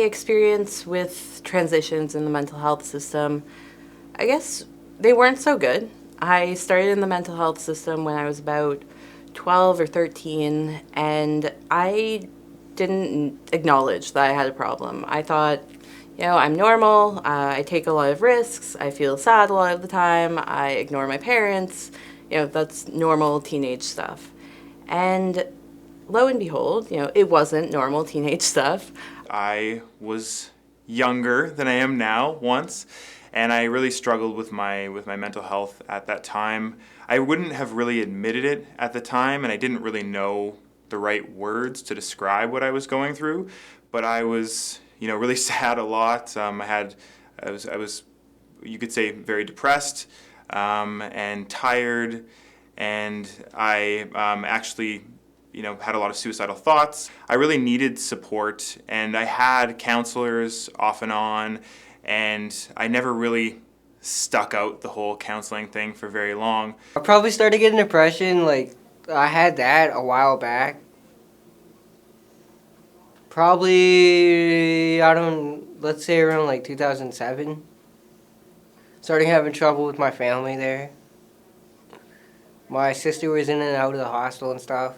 experience with transitions in the mental health system, I guess they weren't so good. I started in the mental health system when I was about 12 or 13, and I didn't acknowledge that I had a problem. I thought, I'm normal, I take a lot of risks, I feel sad a lot of the time, I ignore my parents, that's normal teenage stuff. And lo and behold, it wasn't normal teenage stuff. I was younger than I am now once, and I really struggled with my mental health at that time. I wouldn't have really admitted it at the time, and I didn't really know the right words to describe what I was going through, but I was, really sad a lot. I was, you could say, very depressed and tired, and I actually had a lot of suicidal thoughts. I really needed support, and I had counselors off and on, and I never really stuck out the whole counseling thing for very long. I probably started getting depression, I had that a while back. Probably, let's say around 2007. Starting having trouble with my family there. My sister was in and out of the hospital and stuff.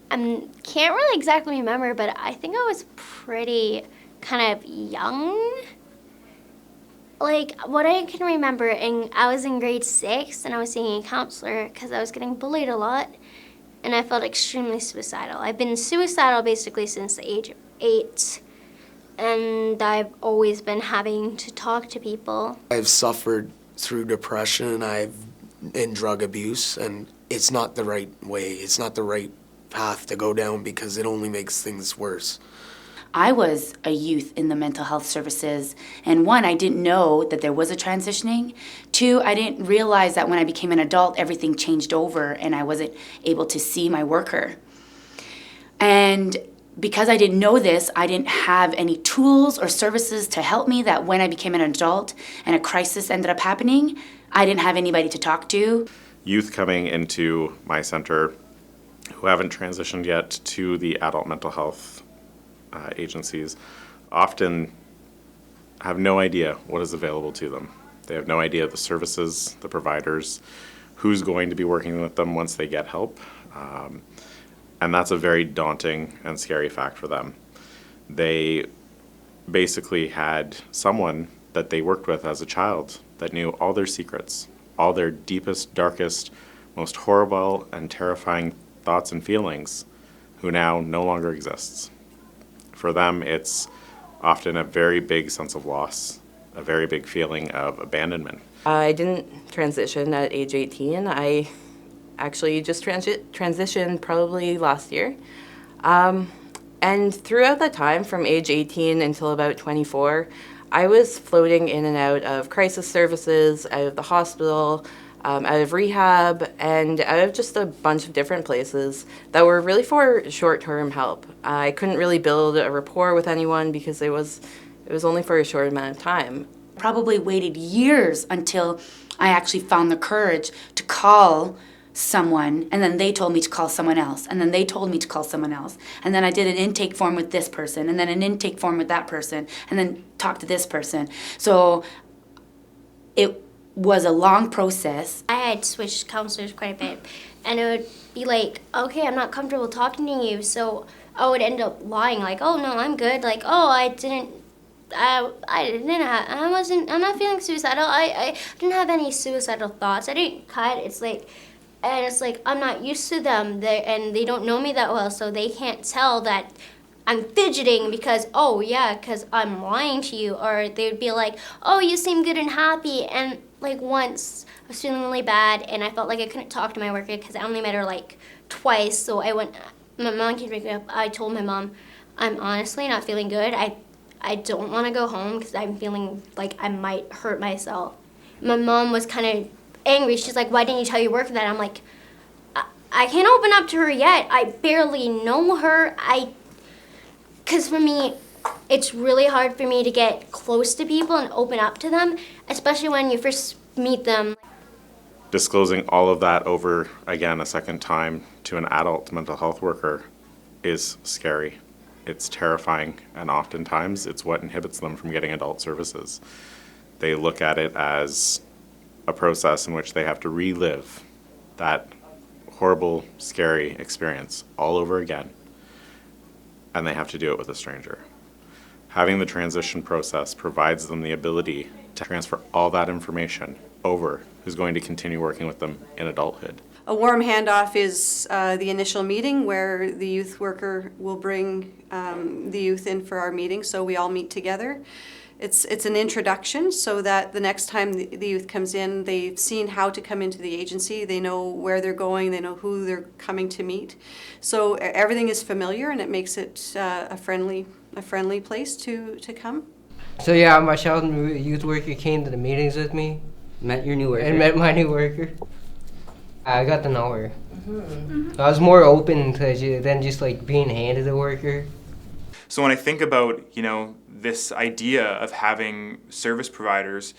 Can't really exactly remember, but I think I was pretty kind of young. What I can remember, I was in grade 6 and I was seeing a counselor because I was getting bullied a lot, and I felt extremely suicidal. I've been suicidal basically since the age of 8, and I've always been having to talk to people. I've suffered through depression, and drug abuse, and it's not the right way. It's not the right path to go down because it only makes things worse. I was a youth in the mental health services, and 1, I didn't know that there was a transitioning. 2, I didn't realize that when I became an adult, everything changed over and I wasn't able to see my worker. And because I didn't know this, I didn't have any tools or services to help me, that when I became an adult and a crisis ended up happening, I didn't have anybody to talk to. Youth coming into my center who haven't transitioned yet to the adult mental health agencies often have no idea what is available to them. They have no idea the services, the providers, who's going to be working with them once they get help. And that's a very daunting and scary fact for them. They basically had someone that they worked with as a child that knew all their secrets, all their deepest, darkest, most horrible and terrifying thoughts and feelings, who now no longer exists. For them, it's often a very big sense of loss, a very big feeling of abandonment. I didn't transition at age 18. I actually just transitioned probably last year. And throughout that time, from age 18 until about 24, I was floating in and out of crisis services, out of the hospital, out of rehab, and out of just a bunch of different places that were really for short-term help. I couldn't really build a rapport with anyone because it was only for a short amount of time. Probably waited years until I actually found the courage to call someone, and then they told me to call someone else, and then they told me to call someone else, and then I did an intake form with this person, and then an intake form with that person, and then talked to this person. So it was a long process. I had switched counselors quite a bit, and it would be like, okay, I'm not comfortable talking to you, so I would end up lying, oh no, I'm good, I'm not feeling suicidal. I didn't have any suicidal thoughts. I didn't cut. It's I'm not used to them, and they don't know me that well, so they can't tell that I'm fidgeting because I'm lying to you. Or they would be like, oh, you seem good and happy. And once I was feeling really bad, and I felt like I couldn't talk to my worker because I only met her twice. So my mom came to pick me up. I told my mom, I'm honestly not feeling good. I don't want to go home because I'm feeling like I might hurt myself. My mom was kind of angry. She's like, why didn't you tell your worker that? I'm like, I can't open up to her yet. I barely know her. Because for me, it's really hard for me to get close to people and open up to them, especially when you first meet them. Disclosing all of that over, again, a second time to an adult mental health worker is scary. It's terrifying, and oftentimes it's what inhibits them from getting adult services. They look at it as a process in which they have to relive that horrible, scary experience all over again, and they have to do it with a stranger. Having the transition process provides them the ability to transfer all that information over who's going to continue working with them in adulthood. A warm handoff is the initial meeting where the youth worker will bring the youth in for our meeting, so we all meet together. It's an introduction so that the next time the youth comes in, they've seen how to come into the agency, they know where they're going, they know who they're coming to meet. So everything is familiar, and it makes it a friendly place to come. So yeah, my child youth worker came to the meetings with me. Met your new worker. And met my new worker. I got to know her. I was more open than just like being handed a worker. So when I think about, this idea of having service providers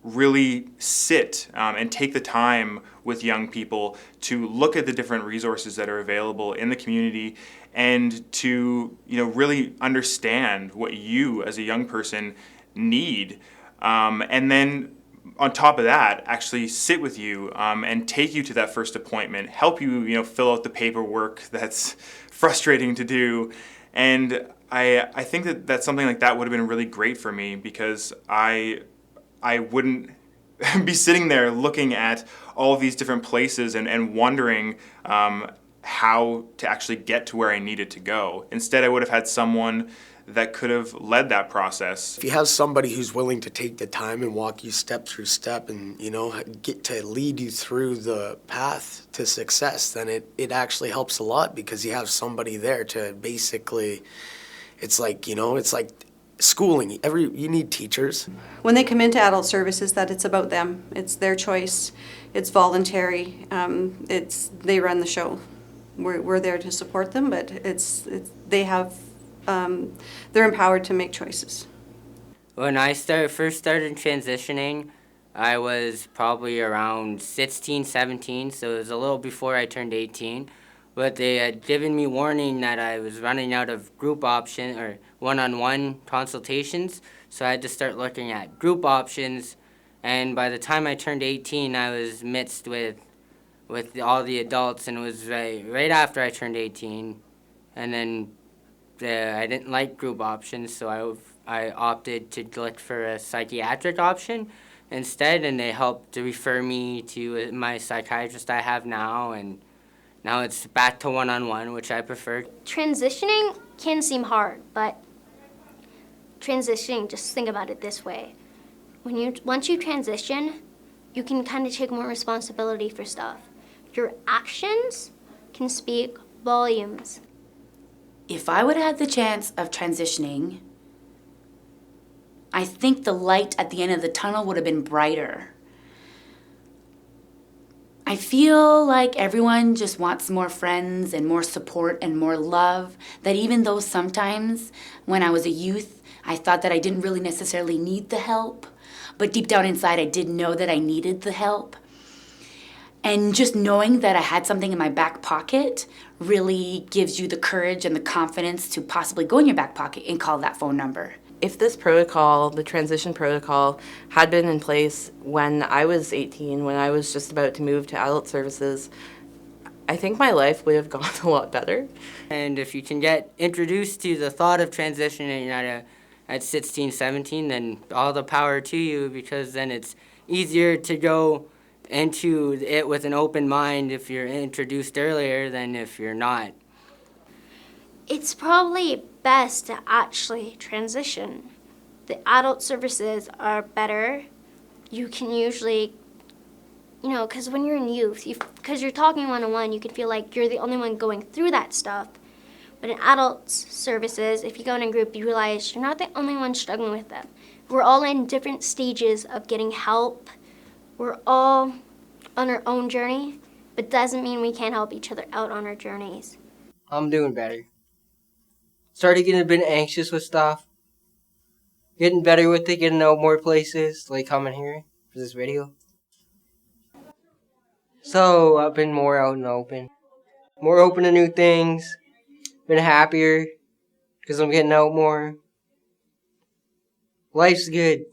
really sit and take the time with young people to look at the different resources that are available in the community and to, really understand what you as a young person need. And then on top of that, actually sit with you and take you to that first appointment, help you, fill out the paperwork that's frustrating to do. And I think that something like that would have been really great for me, because I wouldn't be sitting there looking at all of these different places and wondering how to actually get to where I needed to go. Instead, I would have had someone that could have led that process. If you have somebody who's willing to take the time and walk you step through step and, get to lead you through the path to success, then it actually helps a lot, because you have somebody there to basically, it's like schooling. You need teachers. When they come into adult services, that it's about them. It's their choice. It's voluntary. They run the show. We're there to support them, but they have. They're empowered to make choices. When I first started transitioning, I was probably around 16, 17, so it was a little before I turned 18. But they had given me warning that I was running out of group option or one-on-one consultations, so I had to start looking at group options. And by the time I turned 18, I was mixed with all the adults, and it was right after I turned 18. And then I didn't like group options, so I opted to look for a psychiatric option instead, and they helped to refer me to my psychiatrist I have now, and now it's back to one-on-one, which I prefer. Transitioning can seem hard, but transitioning, just think about it this way. Once you transition, you can kind of take more responsibility for stuff. Your actions can speak volumes. If I would have had the chance of transitioning, I think the light at the end of the tunnel would have been brighter. I feel like everyone just wants more friends and more support and more love, that even though sometimes when I was a youth, I thought that I didn't really necessarily need the help, but deep down inside I did know that I needed the help. And just knowing that I had something in my back pocket really gives you the courage and the confidence to possibly go in your back pocket and call that phone number. If this protocol, the transition protocol, had been in place when I was 18, when I was just about to move to adult services, I think my life would have gone a lot better. And if you can get introduced to the thought of transitioning at 16, 17, then all the power to you, because then it's easier to go into it with an open mind if you're introduced earlier than if you're not. It's probably best to actually transition. The adult services are better. You can usually, because when you're in youth, because you're talking one-on-one, you can feel like you're the only one going through that stuff. But in adult services, if you go in a group, you realize you're not the only one struggling with them. We're all in different stages of getting help. We're all on our own journey, but doesn't mean we can't help each other out on our journeys. I'm doing better. Started getting a bit anxious with stuff. Getting better with it, getting out more places, like coming here for this video. So I've been more out and open. More open to new things. Been happier. because I'm getting out more. Life's good.